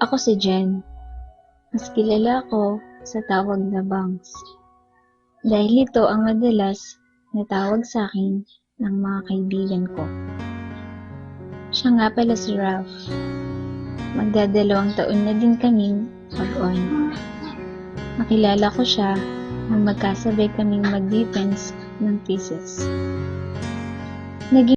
Ako si Jen. Mas kilala ko sa tawag na Bangs. Dahil ito ang madalas na tawag sa akin ng mga kaibigan ko. Siya nga pala si Ralph. Magdadalawang taon na din kaming mag-on. Nakilala ko siya nang magkasabay kaming mag-defense ng thesis.